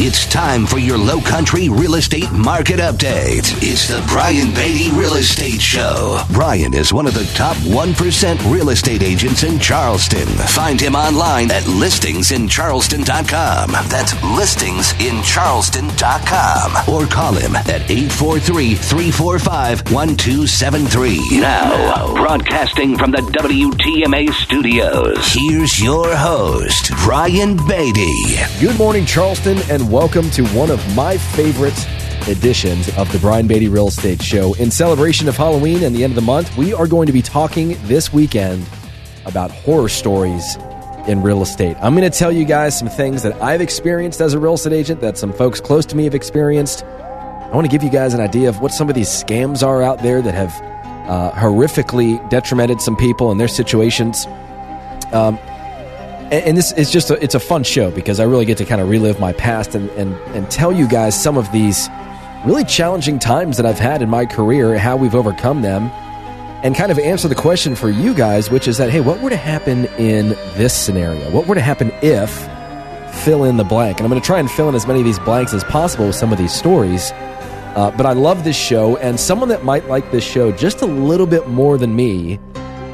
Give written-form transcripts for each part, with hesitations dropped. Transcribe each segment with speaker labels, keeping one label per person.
Speaker 1: It's time for your Low Country real estate market update. It's the Brian Beatty Real Estate Show. Brian is one of the top 1% real estate agents in Charleston. Find him online at listingsincharleston.com. That's listingsincharleston.com. Or call him at 843-345-1273. Now, broadcasting from the WTMA studios, here's your host, Brian Beatty.
Speaker 2: Good morning, Charleston, and welcome to one of my favorite editions of the Brian Beatty Real Estate Show. In celebration of Halloween and the end of the month, we are going to be talking this weekend about horror stories in real estate. I'm going to tell you guys some things that I've experienced as a real estate agent that some folks close to me have experienced. I want to give you guys an idea of what some of these scams are out there that have horrifically detrimented some people and their situations. And this is just it's a fun show because I really get to kind of relive my past and tell you guys some of these really challenging times that I've had in my career, how we've overcome them, and kind of answer the question for you guys, which is that, hey, what were to happen in this scenario? What were to happen if, fill in the blank? And I'm going to try and fill in as many of these blanks as possible with some of these stories. But I love this show, and someone that might like this show just a little bit more than me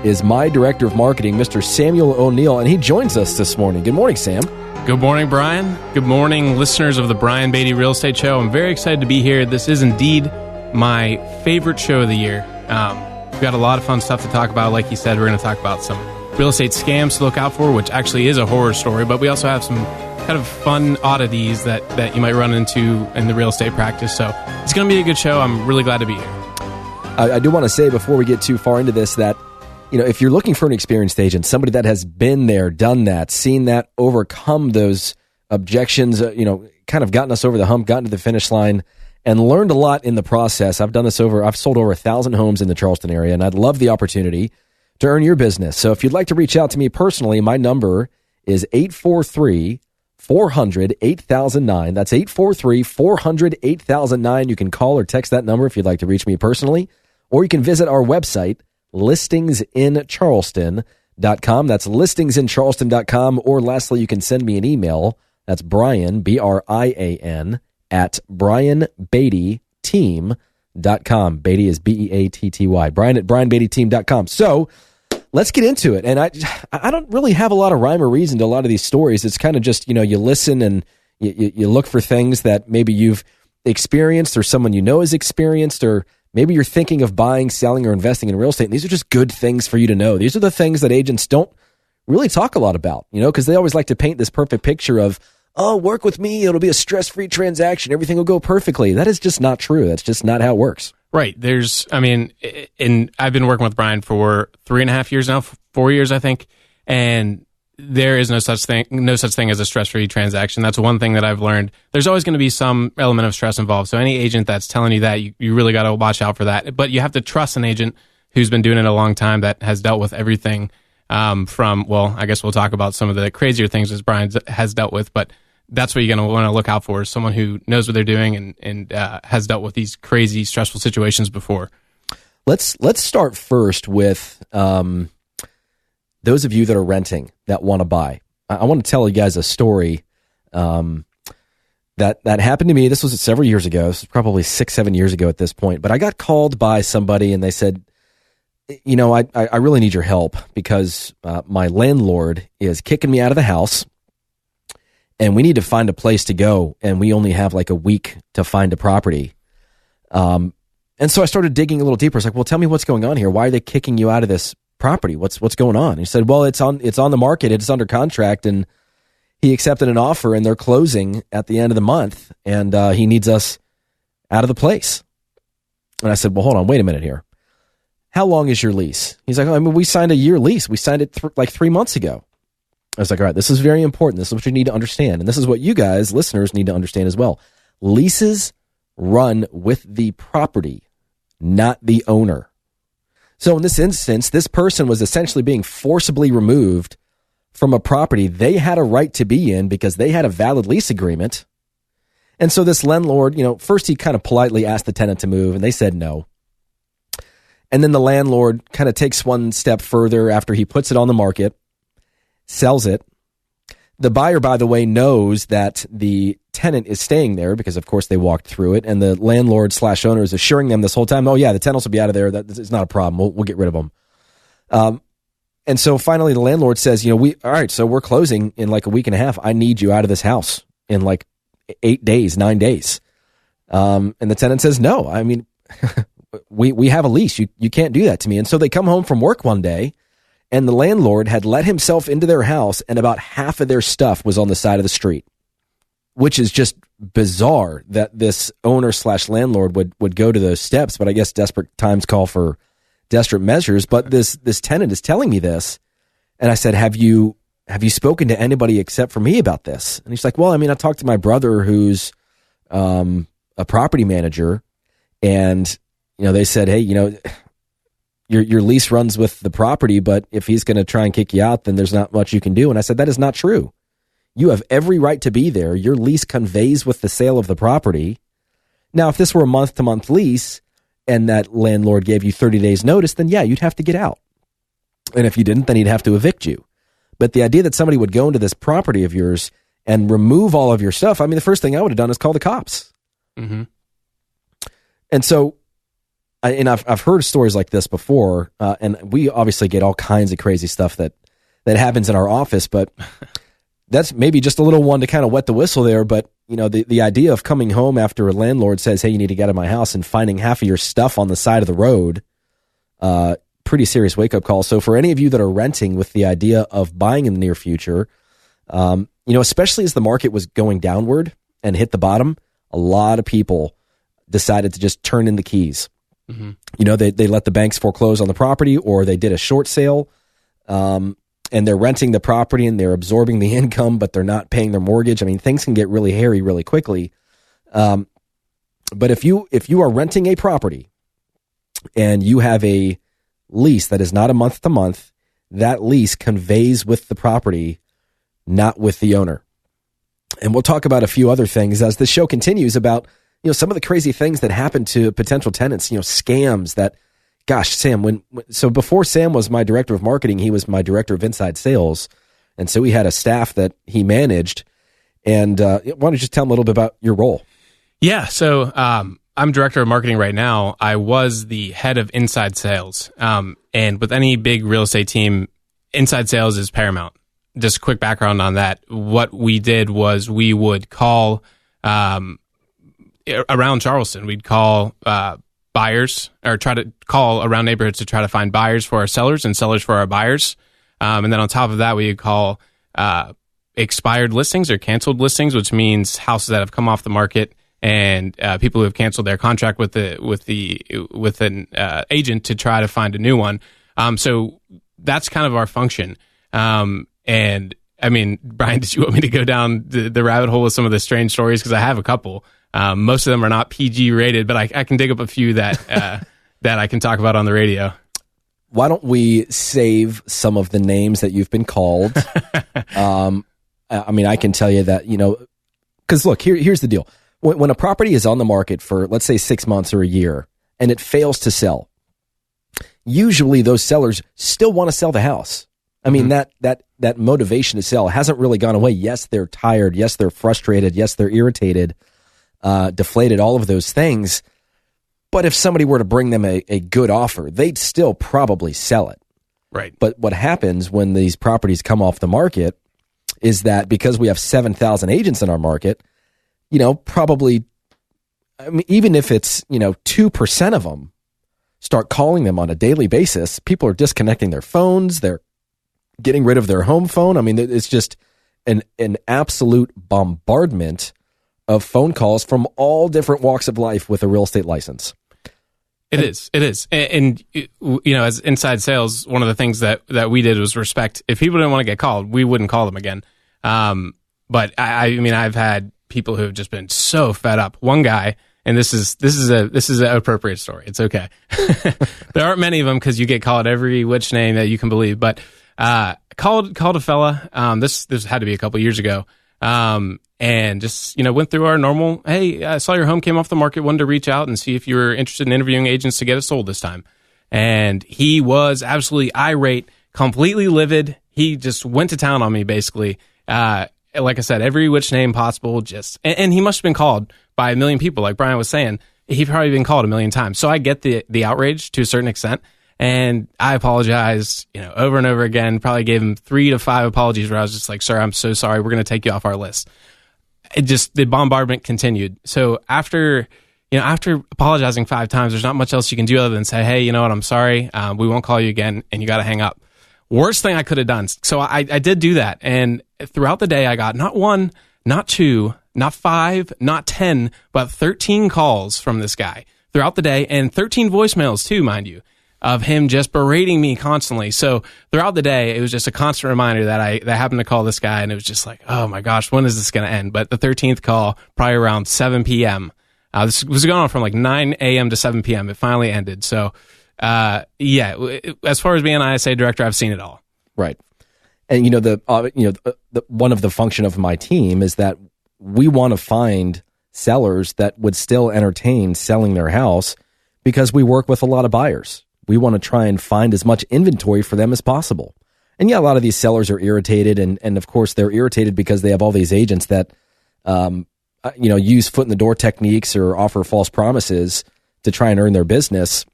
Speaker 2: is my Director of Marketing, Mr. Samuel O'Neill, and he joins us this morning. Good morning, Sam.
Speaker 3: Good morning, Brian. Good morning, listeners of the Brian Beatty Real Estate Show. I'm very excited to be here. This is indeed my favorite show of the year. We've got a lot of fun stuff to talk about. Like you said, we're going to talk about some real estate scams to look out for, which actually is a horror story, but we also have some kind of fun oddities that you might run into in the real estate practice. So it's going to be a good show. I'm really glad to be here.
Speaker 2: I do want to say before we get too far into this that, you know, if you're looking for an experienced agent, somebody that has been there, done that, seen that, overcome those objections, kind of gotten us over the hump, gotten to the finish line, and learned a lot in the process. I've sold over 1,000 homes in the Charleston area, and I'd love the opportunity to earn your business. So if you'd like to reach out to me personally, my number is 843-400-8009. That's 843-400-8009. You can call or text that number if you'd like to reach me personally, or you can visit our website, listingsincharleston.com. That's listingsincharleston.com. Or lastly, you can send me an email. That's Brian, B-R-I-A-N, at brianbeattyteam.com. Beatty is B-E-A-T-T-Y. Brian at brianbeattyteam.com. So let's get into it. And I don't really have a lot of rhyme or reason to a lot of these stories. It's kind of just, you listen and you look for things that maybe you've experienced or someone you know has experienced, or maybe you're thinking of buying, selling, or investing in real estate. And these are just good things for you to know. These are the things that agents don't really talk a lot about, because they always like to paint this perfect picture of, oh, work with me, it'll be a stress-free transaction, everything will go perfectly. That is just not true. That's just not how it works.
Speaker 3: Right. I've been working with Brian for 3.5 years now, 4 years, I think, and there is no such thing as a stress-free transaction. That's one thing that I've learned. There's always going to be some element of stress involved. So any agent that's telling you that, you really got to watch out for that. But you have to trust an agent who's been doing it a long time, that has dealt with everything from, well, I guess we'll talk about some of the crazier things as Brian has dealt with, but that's what you're going to want to look out for, is someone who knows what they're doing and has dealt with these crazy, stressful situations before.
Speaker 2: Let's start first with those of you that are renting that want to buy. I want to tell you guys a story that happened to me. This was several years ago. This was probably 6-7 years ago at this point. But I got called by somebody and they said, I really need your help because my landlord is kicking me out of the house and we need to find a place to go. And we only have like a week to find a property. And so I started digging a little deeper. It's like, well, tell me what's going on here. Why are they kicking you out of this property? What's going on? He said, well, it's on the market. It's under contract, and he accepted an offer, and they're closing at the end of the month, and he needs us out of the place. And I said, well, hold on, wait a minute here. How long is your lease? He's like, we signed a year lease. We signed it like 3 months ago. I was like, all right, this is very important. This is what you need to understand, and this is what you guys, listeners, need to understand as well. Leases run with the property, not the owner. So in this instance, this person was essentially being forcibly removed from a property they had a right to be in because they had a valid lease agreement. And so this landlord, first he kind of politely asked the tenant to move, and they said no. And then the landlord kind of takes one step further after he puts it on the market, sells it. The buyer, by the way, knows that the tenant is staying there because, of course, they walked through it, and the landlord/owner is assuring them this whole time, oh, yeah, the tenants will be out of there. That is not a problem. We'll get rid of them. And so finally the landlord says, all right, so we're closing in like a week and a half. I need you out of this house in like 8 days, 9 days. And the tenant says, no, I mean, we have a lease. You can't do that to me. And so they come home from work one day, and the landlord had let himself into their house, and about half of their stuff was on the side of the street, which is just bizarre that this owner/landlord would go to those steps. But I guess desperate times call for desperate measures. But this tenant is telling me this, and I said, have you spoken to anybody except for me about this? And he's like, well, I mean, I talked to my brother who's a property manager, and they said, hey, your lease runs with the property, but if he's going to try and kick you out, then there's not much you can do. And I said, that is not true. You have every right to be there. Your lease conveys with the sale of the property. Now, if this were a month-to-month lease and that landlord gave you 30 days notice, then yeah, you'd have to get out. And if you didn't, then he'd have to evict you. But the idea that somebody would go into this property of yours and remove all of your stuff, I mean, the first thing I would have done is call the cops. Mm-hmm. And so, I've heard stories like this before, and we obviously get all kinds of crazy stuff that happens in our office, but that's maybe just a little one to kind of wet the whistle there. But, the idea of coming home after a landlord says, hey, you need to get out of my house, and finding half of your stuff on the side of the road, pretty serious wake-up call. So for any of you that are renting with the idea of buying in the near future, especially as the market was going downward and hit the bottom, a lot of people decided to just turn in the keys. Mm-hmm. They let the banks foreclose on the property, or they did a short sale, and they're renting the property and they're absorbing the income, but they're not paying their mortgage. I mean, things can get really hairy really quickly. But if you are renting a property and you have a lease that is not a month to month, that lease conveys with the property, not with the owner. And we'll talk about a few other things as the show continues about some of the crazy things that happen to potential tenants, scams that, gosh, Sam, so before Sam was my director of marketing, he was my director of inside sales. And so he had a staff that he managed. And why don't you just tell him a little bit about your role?
Speaker 3: Yeah. So, I'm director of marketing right now. I was the head of inside sales. And with any big real estate team, inside sales is paramount. Just a quick background on that. What we did was we would call, around Charleston, we'd call buyers, or try to call around neighborhoods to try to find buyers for our sellers and sellers for our buyers. And then on top of that, we would call expired listings or canceled listings, which means houses that have come off the market and people who have canceled their contract with an agent to try to find a new one. So that's kind of our function. And I mean, Brian, did you want me to go down the rabbit hole with some of the strange stories? Because I have a couple. Most of them are not PG rated, but I can dig up a few that that I can talk about on the radio.
Speaker 2: Why don't we save some of the names that you've been called? I mean, I can tell you that, because look, here's the deal. When a property is on the market for, let's say, 6 months or a year, and it fails to sell, usually those sellers still want to sell the house. I mean, that motivation to sell hasn't really gone away. Yes, they're tired. Yes, they're frustrated. Yes, they're irritated, deflated, all of those things. But if somebody were to bring them a good offer, they'd still probably sell it.
Speaker 3: Right.
Speaker 2: But what happens when these properties come off the market is that because we have 7,000 agents in our market, probably, I mean, even if it's, 2% of them start calling them on a daily basis, people are disconnecting their phones. They're getting rid of their home phone. I mean, it's just an absolute bombardment of phone calls from all different walks of life with a real estate license.
Speaker 3: It is. And as inside sales, one of the things that we did was respect. If people didn't want to get called, we wouldn't call them again. But I mean, I've had people who have just been so fed up. One guy, and this is an appropriate story. It's okay. There aren't many of them because you get called every which name that you can believe. But called a fella. This had to be a couple years ago. And just, went through our normal, hey, I saw your home came off the market, wanted to reach out and see if you were interested in interviewing agents to get it sold this time. And he was absolutely irate, completely livid. He just went to town on me, basically. like I said, every which name possible, and he must have been called by a million people, like Brian was saying. He's probably been called a million times. So I get the outrage to a certain extent. And I apologized, over and over again, probably gave him 3 to 5 apologies where I was just like, sir, I'm so sorry. We're going to take you off our list. The bombardment continued. So after apologizing 5 times, there's not much else you can do other than say, hey, you know what? I'm sorry. We won't call you again, and you got to hang up. Worst thing I could have done. So I did do that. And throughout the day, I got not 1, not 2, not 5, not 10, but 13 calls from this guy throughout the day, and 13 voicemails too, mind you, of him just berating me constantly. So throughout the day, it was just a constant reminder that I happened to call this guy, and it was just like, oh my gosh, when is this going to end? But the 13th call, probably around 7 p.m. This was going on from like 9 a.m. to 7 p.m. It finally ended. So, as far as being an ISA director, I've seen it all.
Speaker 2: Right. And, one of the function of my team is that we want to find sellers that would still entertain selling their house because we work with a lot of buyers. We want to try and find as much inventory for them as possible. And yeah, a lot of these sellers are irritated, and of course they're irritated because they have all these agents that, use foot in the door techniques or offer false promises to try and earn their business.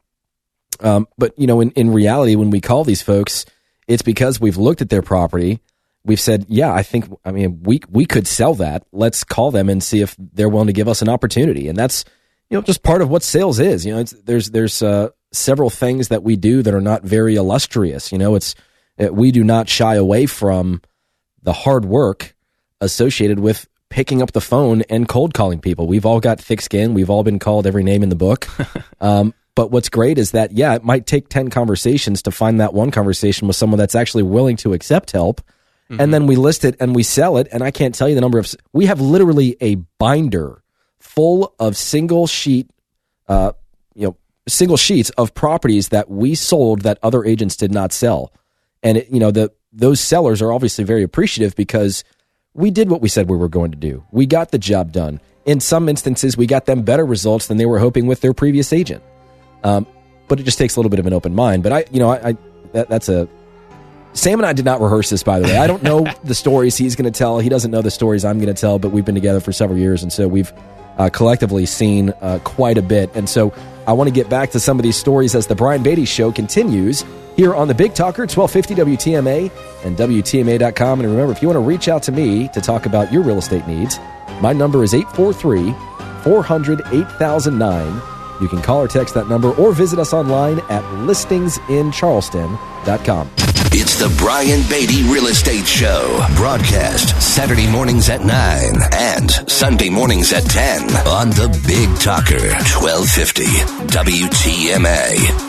Speaker 2: But in reality, when we call these folks, it's because we've looked at their property. We've said, yeah, we could sell that. Let's call them and see if they're willing to give us an opportunity. And that's, just part of what sales is. There's several things that we do that are not very illustrious. We do not shy away from the hard work associated with picking up the phone and cold calling people. We've all got thick skin. We've all been called every name in the book. But what's great is that, it might take 10 conversations to find that one conversation with someone that's actually willing to accept help. Mm-hmm. And then we list it and we sell it. And I can't tell you the number of, we have literally a binder full of single sheets of properties that we sold that other agents did not sell. And those sellers are obviously very appreciative because we did what we said we were going to do. We got the job done. In some instances, we got them better results than they were hoping with their previous agent. But it just takes a little bit of an open mind. But Sam and I did not rehearse this, by the way. I don't know the stories he's going to tell. He doesn't know the stories I'm going to tell, but we've been together for several years, and so we've collectively seen quite a bit. And so I want to get back to some of these stories as the Brian Beatty Show continues here on the Big Talker, 1250 WTMA and WTMA.com. And remember, if you want to reach out to me to talk about your real estate needs, my number is 843-400-8009. You can call or text that number or visit us online at listingsincharleston.com.
Speaker 1: It's the Brian Beatty Real Estate Show. Broadcast Saturday mornings at 9 and Sunday mornings at 10 on the Big Talker, 1250 WTMA.